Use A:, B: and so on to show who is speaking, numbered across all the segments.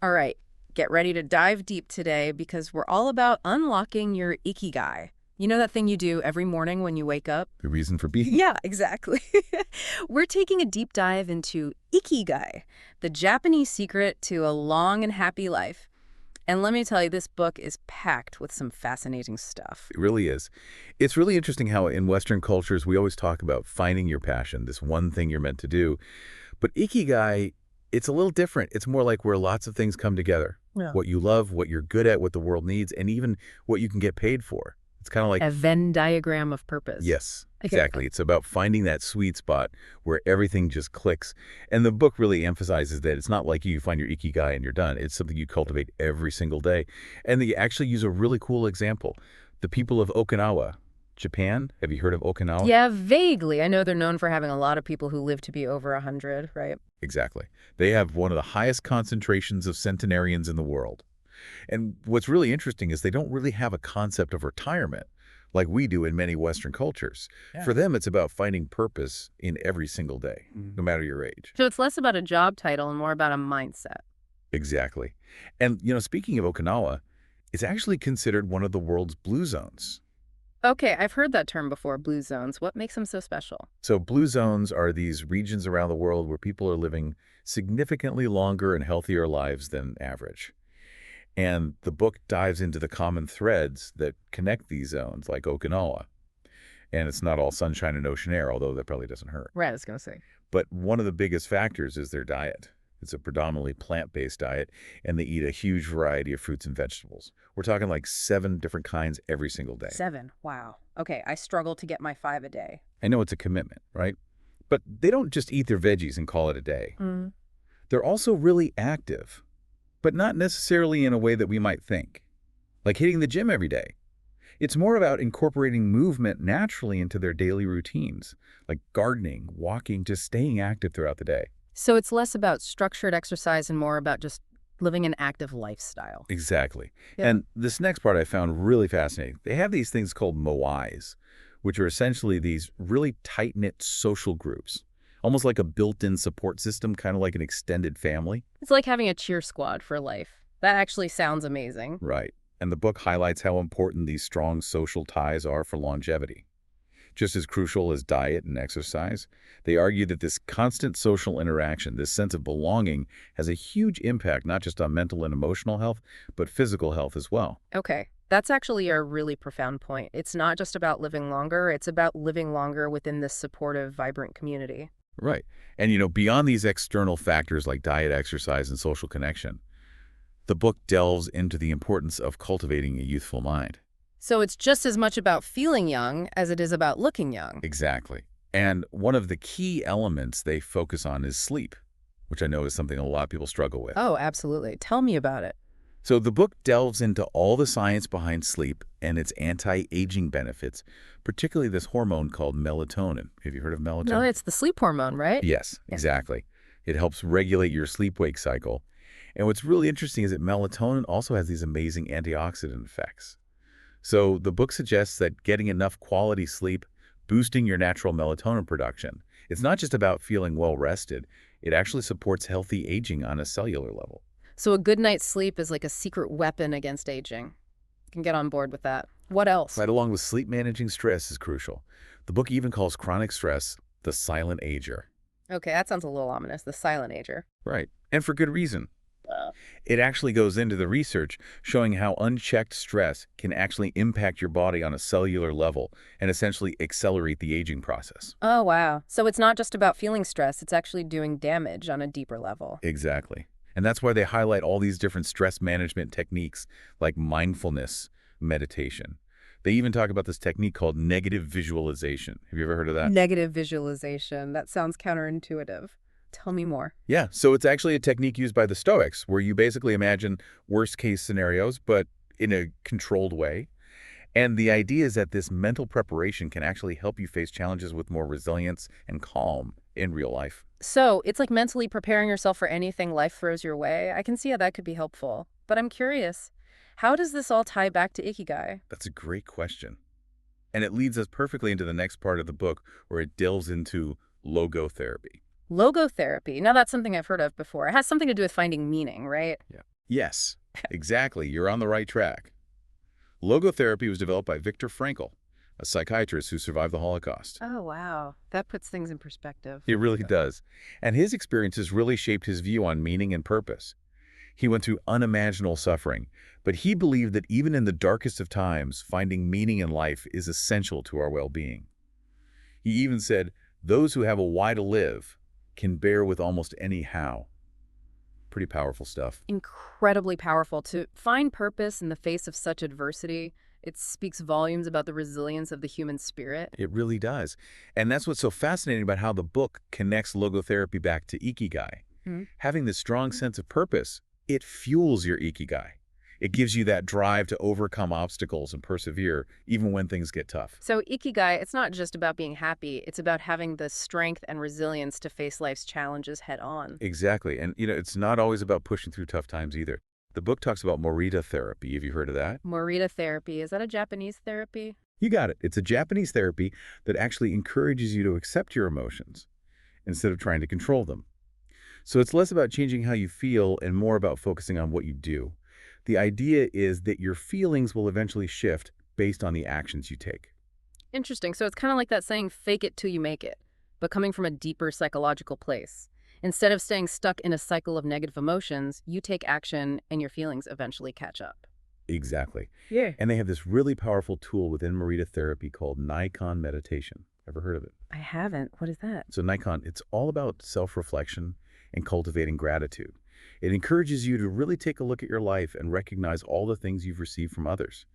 A: All right, get ready to dive deep today because we're all about unlocking your Ikigai. You know that thing you do every morning when you wake up?
B: The reason for being.
A: Yeah, exactly. We're taking a deep dive into Ikigai, the Japanese secret to a long and happy life. And let me tell you, this book is packed with some fascinating stuff.
B: It really is. It's really interesting how in Western cultures we always talk about finding your passion, this one thing you're meant to do. But Ikigai, it's a little different. It's more like where lots of things come together.
A: Yeah.
B: What you love, what you're good at, what the world needs, and even what you can get paid for. It's kind of like,
A: A Venn diagram of purpose.
B: yes,
A: I get
B: exactly. It's about finding that sweet spot where everything just clicks. And the book really emphasizes that it's not like you find your Ikigai and you're done. It's something you cultivate every single day. And they actually use a really cool example. The people of Okinawa, Japan. Have you heard of Okinawa?
A: Yeah, vaguely. I know they're known for having a lot of people who live to be over 100, right?
B: Exactly. They have one of the highest concentrations of centenarians in the world. And what's really interesting is they don't really have a concept of retirement like we do in many Western cultures.
A: Yeah.
B: For them, it's about finding purpose in every single day, no matter your age.
A: So it's less about a job title and more about a mindset.
B: Exactly. And, speaking of Okinawa, it's actually considered one of the world's blue zones.
A: Okay, I've heard that term before, blue zones. What makes them so special?
B: So blue zones are these regions around the world where people are living significantly longer and healthier lives than average. And the book dives into the common threads that connect these zones, like Okinawa. And it's not all sunshine and ocean air, although that probably doesn't hurt.
A: Right, I was going to say.
B: But one of the biggest factors is their diet. It's a predominantly plant-based diet, and they eat a huge variety of fruits and vegetables. We're talking like 7 different kinds every single day.
A: 7, wow. Okay, I struggle to get my 5 a day.
B: I know it's a commitment, right? But they don't just eat their veggies and call it a day. They're also really active, but not necessarily in a way that we might think, like hitting the gym every day. It's more about incorporating movement naturally into their daily routines, like gardening, walking, just staying active throughout the day.
A: So it's less about structured exercise and more about just living an active lifestyle.
B: Exactly.
A: Yeah.
B: And this next part I found really fascinating. They have these things called moais, which are essentially these really tight-knit social groups, almost like a built-in support system, kind of like an extended family.
A: It's like having a cheer squad for life. That actually sounds amazing.
B: Right. And the book highlights how important these strong social ties are for longevity. Just as crucial as diet and exercise, they argue that this constant social interaction, this sense of belonging, has a huge impact not just on mental and emotional health, but physical health as well.
A: Okay, that's actually a really profound point. It's not just about living longer, it's about living longer within this supportive, vibrant community.
B: Right. And, beyond these external factors like diet, exercise, and social connection, the book delves into the importance of cultivating a youthful mind.
A: So it's just as much about feeling young as it is about looking young.
B: Exactly. And one of the key elements they focus on is sleep, which I know is something a lot of people struggle with.
A: Oh, absolutely. Tell me about it.
B: So the book delves into all the science behind sleep and its anti-aging benefits, particularly this hormone called melatonin. Have you heard of melatonin?
A: No, it's the sleep hormone, right?
B: Yes, exactly. It helps regulate your sleep-wake cycle. And what's really interesting is that melatonin also has these amazing antioxidant effects. So the book suggests that getting enough quality sleep, boosting your natural melatonin production, it's not just about feeling well-rested. It actually supports healthy aging on a cellular level.
A: So a good night's sleep is like a secret weapon against aging. You can get on board with that. What else?
B: Right along with sleep, managing stress is crucial. The book even calls chronic stress the silent ager.
A: Okay, that sounds a little ominous, the silent ager.
B: Right, and for good reason. It actually goes into the research showing how unchecked stress can actually impact your body on a cellular level and essentially accelerate the aging process.
A: Oh, wow. So it's not just about feeling stress, it's actually doing damage on a deeper level.
B: Exactly. And that's why they highlight all these different stress management techniques like mindfulness, meditation. They even talk about this technique called negative visualization. Have you ever heard of that?
A: Negative visualization. That sounds counterintuitive. Tell me more.
B: Yeah, so it's actually a technique used by the Stoics where you basically imagine worst-case scenarios, but in a controlled way. And the idea is that this mental preparation can actually help you face challenges with more resilience and calm in real life.
A: So it's like mentally preparing yourself for anything life throws your way. I can see how that could be helpful. But I'm curious, how does this all tie back to Ikigai?
B: That's a great question. And it leads us perfectly into the next part of the book where it delves into logotherapy.
A: Logotherapy. Now, that's something I've heard of before. It has something to do with finding meaning, right?
B: Yeah. Yes, exactly. You're on the right track. Logotherapy was developed by Viktor Frankl, a psychiatrist who survived the Holocaust.
A: Oh, wow. That puts things in perspective.
B: It really does. And his experiences really shaped his view on meaning and purpose. He went through unimaginable suffering, but he believed that even in the darkest of times, finding meaning in life is essential to our well-being. He even said, those who have a why to live can bear with almost any how. Pretty powerful stuff.
A: Incredibly powerful. To find purpose in the face of such adversity, it speaks volumes about the resilience of the human spirit.
B: It really does. And that's what's so fascinating about how the book connects logotherapy back to Ikigai. Having this strong sense of purpose, it fuels your Ikigai. It gives you that drive to overcome obstacles and persevere, even when things get tough.
A: So Ikigai, it's not just about being happy. It's about having the strength and resilience to face life's challenges head on.
B: Exactly. And, it's not always about pushing through tough times either. The book talks about morita therapy. Have you heard of that?
A: Morita therapy, is that a Japanese therapy?
B: You got it. It's a Japanese therapy that actually encourages you to accept your emotions instead of trying to control them. So it's less about changing how you feel and more about focusing on what you do. The idea is that your feelings will eventually shift based on the actions you take.
A: Interesting. So it's kind of like that saying, fake it till you make it, but coming from a deeper psychological place. Instead of staying stuck in a cycle of negative emotions, you take action and your feelings eventually catch up.
B: Exactly.
A: Yeah.
B: And they have this really powerful tool within morita therapy called Nikon meditation. Ever heard of it?
A: I haven't. What is that?
B: So Nikon, it's all about self-reflection and cultivating gratitude. It encourages you to really take a look at your life and recognize all the things you've received from others.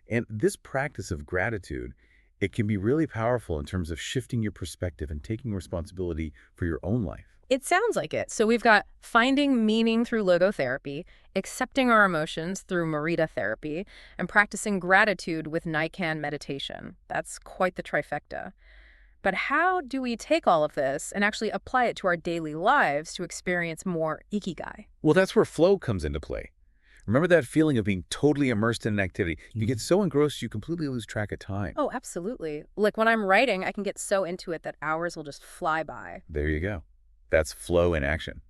B: And this practice of gratitude, it can be really powerful in terms of shifting your perspective and taking responsibility for your own life.
A: It sounds like it. So we've got finding meaning through logotherapy, accepting our emotions through morita therapy, and practicing gratitude with Nikan meditation. That's quite the trifecta. But how do we take all of this and actually apply it to our daily lives to experience more ikigai?
B: Well, that's where flow comes into play. Remember that feeling of being totally immersed in an activity? You get so engrossed you completely lose track of time.
A: Oh, absolutely. Like when I'm writing, I can get so into it that hours will just fly by.
B: There you go. That's flow in action.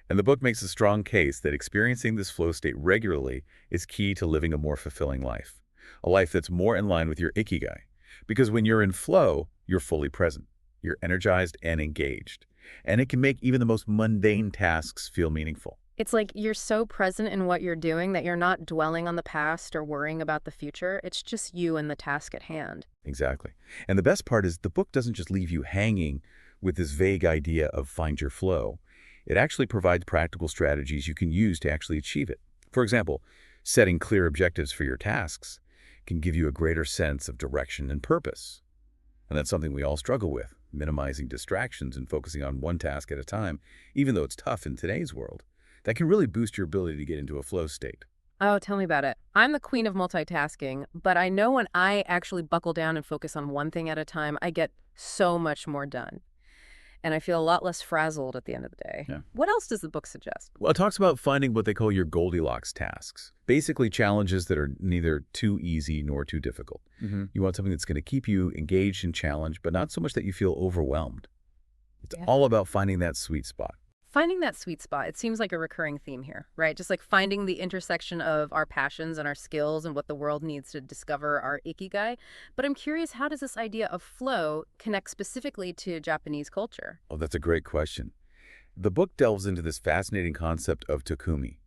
B: And the book makes a strong case that experiencing this flow state regularly is key to living a more fulfilling life. A life that's more in line with your ikigai. Because when you're in flow, you're fully present. You're energized and engaged. And it can make even the most mundane tasks feel meaningful.
A: It's like you're so present in what you're doing that you're not dwelling on the past or worrying about the future. It's just you and the task at hand.
B: Exactly. And the best part is the book doesn't just leave you hanging with this vague idea of find your flow. It actually provides practical strategies you can use to actually achieve it. For example, setting clear objectives for your tasks can give you a greater sense of direction and purpose. And that's something we all struggle with, minimizing distractions and focusing on one task at a time, even though it's tough in today's world. That can really boost your ability to get into a flow state.
A: Oh, tell me about it. I'm the queen of multitasking, but I know when I actually buckle down and focus on one thing at a time, I get so much more done. And I feel a lot less frazzled at the end of the day.
B: Yeah.
A: What else does the book suggest?
B: Well, it talks about finding what they call your Goldilocks tasks. Basically challenges that are neither too easy nor too difficult. You want something that's going to keep you engaged and challenged, but not so much that you feel overwhelmed. It's all about finding that sweet spot.
A: Finding that sweet spot, it seems like a recurring theme here, right? Just like finding the intersection of our passions and our skills and what the world needs to discover our ikigai. But I'm curious, how does this idea of flow connect specifically to Japanese culture?
B: Oh, that's a great question. The book delves into this fascinating concept of takumi.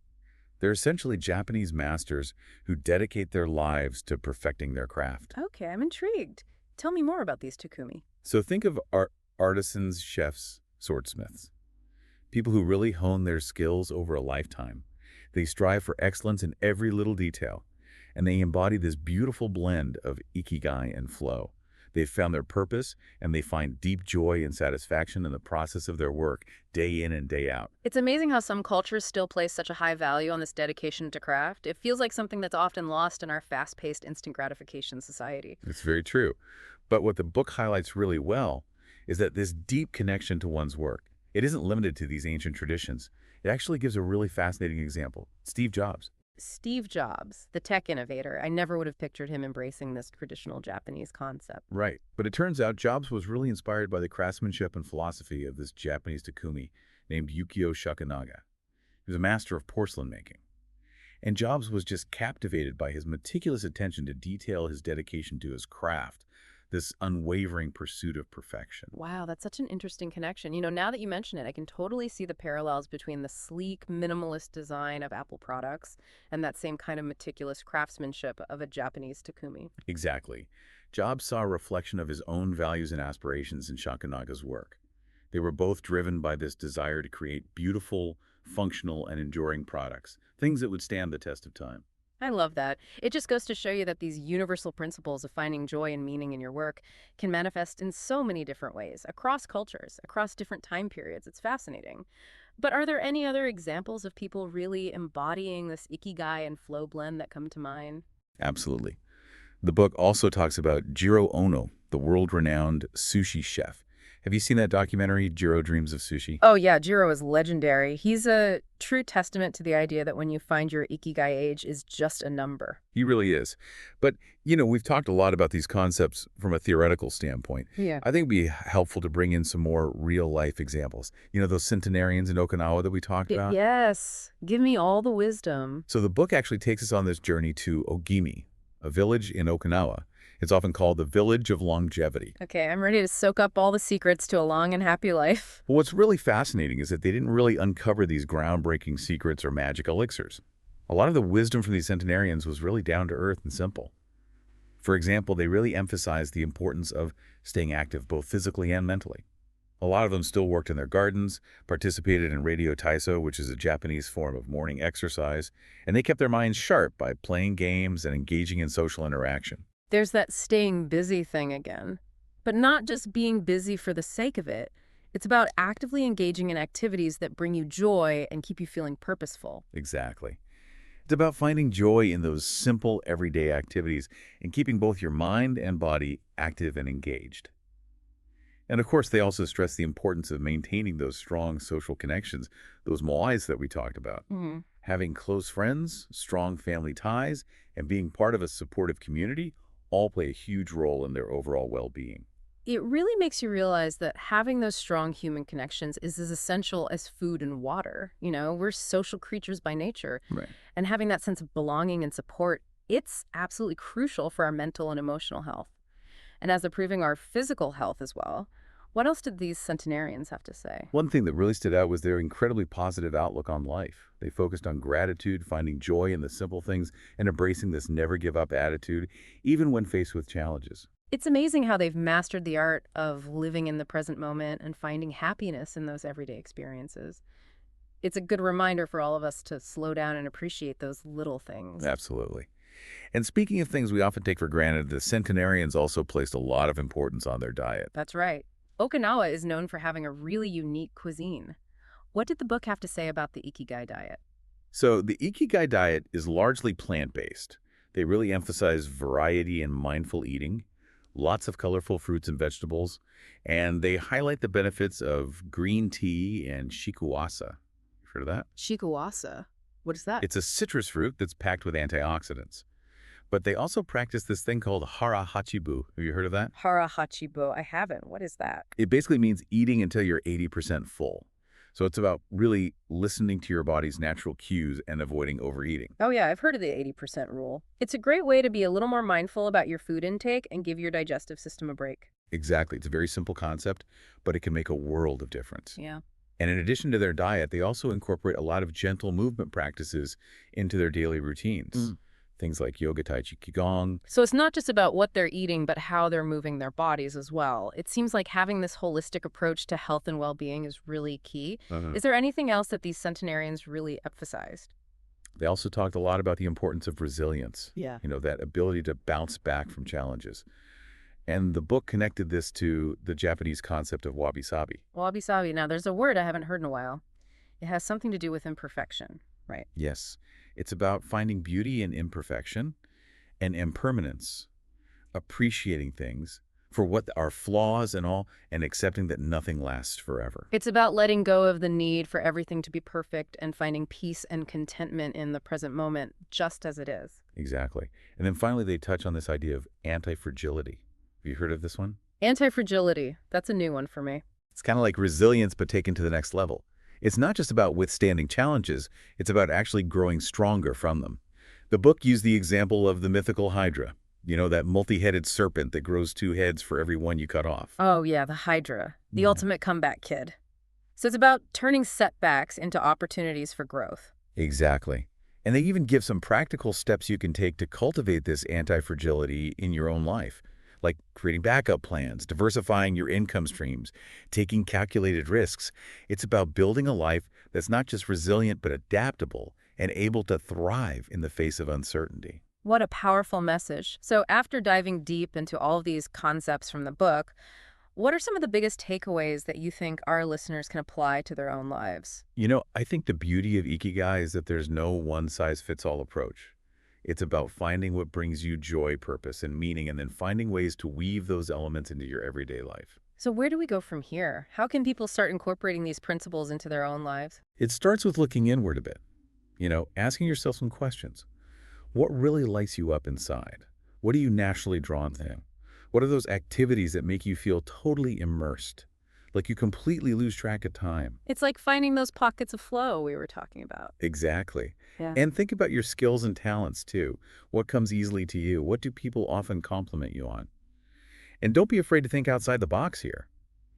B: They're essentially Japanese masters who dedicate their lives to perfecting their craft.
A: Okay, I'm intrigued. Tell me more about these takumi.
B: So think of artisans, chefs, swordsmiths. People who really hone their skills over a lifetime. They strive for excellence in every little detail, and they embody this beautiful blend of ikigai and flow. They've found their purpose, and they find deep joy and satisfaction in the process of their work, day in and day out.
A: It's amazing how some cultures still place such a high value on this dedication to craft. It feels like something that's often lost in our fast-paced instant gratification society.
B: It's very true. But what the book highlights really well is that this deep connection to one's work, it isn't limited to these ancient traditions. It actually gives a really fascinating example. Steve Jobs.
A: Steve Jobs, the tech innovator, I never would have pictured him embracing this traditional Japanese concept.
B: Right. But it turns out Jobs was really inspired by the craftsmanship and philosophy of this Japanese takumi named Yukio Shakanaga. He was a master of porcelain making. And Jobs was just captivated by his meticulous attention to detail, his dedication to his craft, this unwavering pursuit of perfection.
A: Wow, that's such an interesting connection. Now that you mention it, I can totally see the parallels between the sleek, minimalist design of Apple products and that same kind of meticulous craftsmanship of a Japanese takumi.
B: Exactly. Jobs saw a reflection of his own values and aspirations in Shakanaga's work. They were both driven by this desire to create beautiful, functional, and enduring products, things that would stand the test of time.
A: I love that. It just goes to show you that these universal principles of finding joy and meaning in your work can manifest in so many different ways, across cultures, across different time periods. It's fascinating. But are there any other examples of people really embodying this ikigai and flow blend that come to mind?
B: Absolutely. The book also talks about Jiro Ono, the world-renowned sushi chef. Have you seen that documentary, Jiro Dreams of Sushi?
A: Oh yeah, Jiro is legendary. He's a true testament to the idea that when you find your ikigai age is just a number.
B: He really is. But, we've talked a lot about these concepts from a theoretical standpoint.
A: Yeah.
B: I think it'd be helpful to bring in some more real-life examples. Those centenarians in Okinawa that we talked about?
A: Yes. Give me all the wisdom.
B: So the book actually takes us on this journey to Ogimi, a village in Okinawa. It's often called the Village of Longevity.
A: Okay, I'm ready to soak up all the secrets to a long and happy life.
B: Well, what's really fascinating is that they didn't really uncover these groundbreaking secrets or magic elixirs. A lot of the wisdom from these centenarians was really down to earth and simple. For example, they really emphasized the importance of staying active both physically and mentally. A lot of them still worked in their gardens, participated in radio taiso, which is a Japanese form of morning exercise, and they kept their minds sharp by playing games and engaging in social interaction.
A: There's that staying busy thing again. But not just being busy for the sake of it. It's about actively engaging in activities that bring you joy and keep you feeling purposeful.
B: Exactly. It's about finding joy in those simple, everyday activities and keeping both your mind and body active and engaged. And of course, they also stress the importance of maintaining those strong social connections, those moais that we talked about. Having close friends, strong family ties, and being part of a supportive community all play a huge role in their overall well-being.
A: It really makes you realize that having those strong human connections is as essential as food and water. We're social creatures by nature.
B: Right.
A: And having that sense of belonging and support, it's absolutely crucial for our mental and emotional health. And as improving our physical health as well. What else did these centenarians have to say?
B: One thing that really stood out was their incredibly positive outlook on life. They focused on gratitude, finding joy in the simple things, and embracing this never-give-up attitude, even when faced with challenges.
A: It's amazing how they've mastered the art of living in the present moment and finding happiness in those everyday experiences. It's a good reminder for all of us to slow down and appreciate those little things.
B: Absolutely. And speaking of things we often take for granted, the centenarians also placed a lot of importance on their diet.
A: That's right. Okinawa is known for having a really unique cuisine. What did the book have to say about the Ikigai diet?
B: So the Ikigai diet is largely plant-based. They really emphasize variety and mindful eating, lots of colorful fruits and vegetables, and they highlight the benefits of green tea and shikuwasa. You've heard of that?
A: Shikuwasa? What is that?
B: It's a citrus fruit that's packed with antioxidants. But they also practice this thing called hara hachibu. Have you heard of that?
A: Hara hachibo. I haven't. What is that?
B: It basically means eating until you're 80% full. So it's about really listening to your body's natural cues and avoiding overeating.
A: Oh yeah, I've heard of the 80% rule. It's a great way to be a little more mindful about your food intake and give your digestive system a break.
B: Exactly. It's a very simple concept, but it can make a world of difference.
A: Yeah.
B: And in addition to their diet, they also incorporate a lot of gentle movement practices into their daily routines. Things like yoga, tai chi, qigong.
A: So it's not just about what they're eating, but how they're moving their bodies as well. It seems like having this holistic approach to health and well-being is really key. Is there anything else that these centenarians really emphasized?
B: They also talked a lot about the importance of resilience.
A: Yeah.
B: That ability to bounce back from challenges. And the book connected this to the Japanese concept of wabi-sabi.
A: Wabi-sabi. Now, there's a word I haven't heard in a while. It has something to do with imperfection, right?
B: Yes. It's about finding beauty in imperfection and impermanence, appreciating things, for what our flaws and all, and accepting that nothing lasts forever.
A: It's about letting go of the need for everything to be perfect and finding peace and contentment in the present moment, just as it is.
B: Exactly. And then finally, they touch on this idea of anti-fragility. Have you heard of this one?
A: Anti-fragility, that's a new one for me.
B: It's kind of like resilience, but taken to the next level. It's not just about withstanding challenges, it's about actually growing stronger from them. The book used the example of the mythical Hydra, that multi-headed serpent that grows two heads for every one you cut off.
A: Oh yeah, the Hydra, the
B: Yeah.
A: ultimate comeback kid. So it's about turning setbacks into opportunities for growth.
B: Exactly. And they even give some practical steps you can take to cultivate this anti-fragility in your own life, like creating backup plans, diversifying your income streams, taking calculated risks. It's about building a life that's not just resilient but adaptable and able to thrive in the face of uncertainty.
A: What a powerful message. So after diving deep into all of these concepts from the book, what are some of the biggest takeaways that you think our listeners can apply to their own lives?
B: I think the beauty of Ikigai is that there's no one-size-fits-all approach. It's about finding what brings you joy, purpose, and meaning, and then finding ways to weave those elements into your everyday life.
A: So where do we go from here? How can people start incorporating these principles into their own lives?
B: It starts with looking inward a bit, asking yourself some questions. What really lights you up inside? What are you naturally drawn to? What are those activities that make you feel totally immersed? Like you completely lose track of time.
A: It's like finding those pockets of flow we were talking about.
B: Exactly.
A: Yeah.
B: And think about your skills and talents too. What comes easily to you? What do people often compliment you on? And don't be afraid to think outside the box here.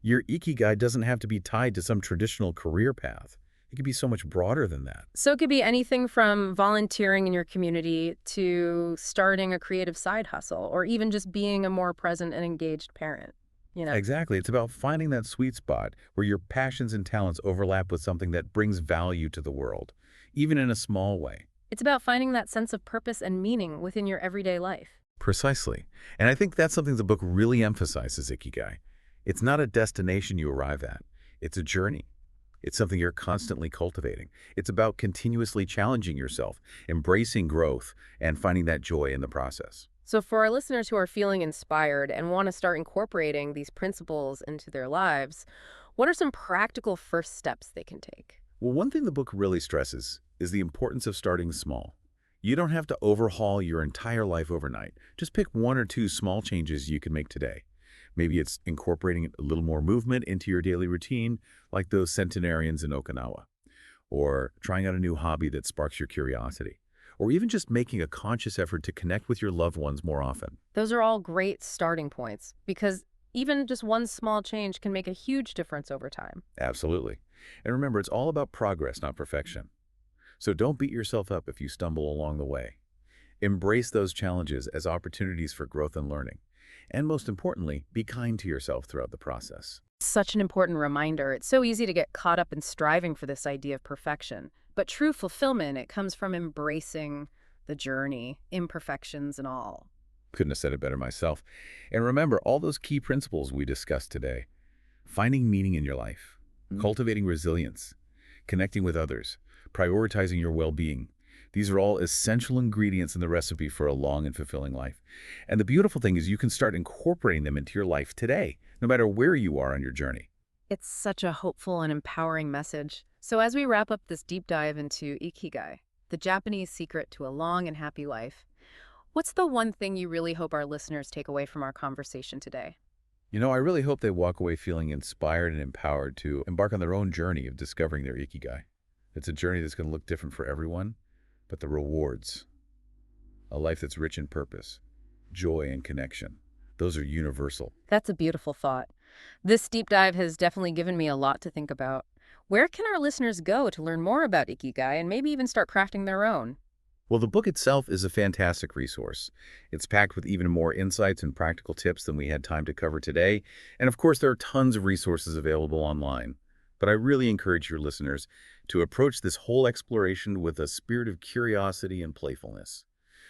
B: Your Ikigai doesn't have to be tied to some traditional career path. It could be so much broader than that.
A: So it could be anything from volunteering in your community to starting a creative side hustle or even just being a more present and engaged parent, you know?
B: Exactly. It's about finding that sweet spot where your passions and talents overlap with something that brings value to the world, even in a small way.
A: It's about finding that sense of purpose and meaning within your everyday life.
B: Precisely. And I think that's something the book really emphasizes, Ikigai. It's not a destination you arrive at. It's a journey. It's something you're constantly cultivating. It's about continuously challenging yourself, embracing growth, and finding that joy in the process.
A: So for our listeners who are feeling inspired and want to start incorporating these principles into their lives, what are some practical first steps they can take?
B: Well, one thing the book really stresses is the importance of starting small. You don't have to overhaul your entire life overnight. Just pick one or two small changes you can make today. Maybe it's incorporating a little more movement into your daily routine, like those centenarians in Okinawa, or trying out a new hobby that sparks your curiosity, or even just making a conscious effort to connect with your loved ones more often.
A: Those are all great starting points because even just one small change can make a huge difference over time.
B: Absolutely. And remember, it's all about progress, not perfection. So don't beat yourself up if you stumble along the way. Embrace those challenges as opportunities for growth and learning. And most importantly, be kind to yourself throughout the process.
A: Such an important reminder. It's so easy to get caught up in striving for this idea of perfection. But true fulfillment, it comes from embracing the journey, imperfections and all.
B: Couldn't have said it better myself. And remember, all those key principles we discussed today. Finding meaning in your life, cultivating resilience, connecting with others, prioritizing your well-being. These are all essential ingredients in the recipe for a long and fulfilling life. And the beautiful thing is you can start incorporating them into your life today, no matter where you are on your journey.
A: It's such a hopeful and empowering message. So as we wrap up this deep dive into Ikigai, the Japanese secret to a long and happy life, what's the one thing you really hope our listeners take away from our conversation today?
B: I really hope they walk away feeling inspired and empowered to embark on their own journey of discovering their Ikigai. It's a journey that's going to look different for everyone, but the rewards, a life that's rich in purpose, joy, and connection, those are universal.
A: That's a beautiful thought. This deep dive has definitely given me a lot to think about. Where can our listeners go to learn more about Ikigai and maybe even start crafting their own?
B: Well, the book itself is a fantastic resource. It's packed with even more insights and practical tips than we had time to cover today. And of course, there are tons of resources available online. But I really encourage your listeners to approach this whole exploration with a spirit of curiosity and playfulness.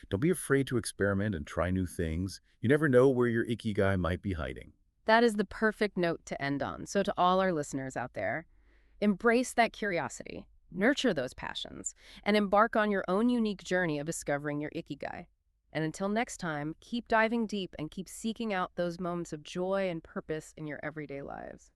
B: Don't be afraid to experiment and try new things. You never know where your Ikigai might be hiding.
A: That is the perfect note to end on. So to all our listeners out there, embrace that curiosity, nurture those passions, and embark on your own unique journey of discovering your Ikigai. And until next time, keep diving deep and keep seeking out those moments of joy and purpose in your everyday lives.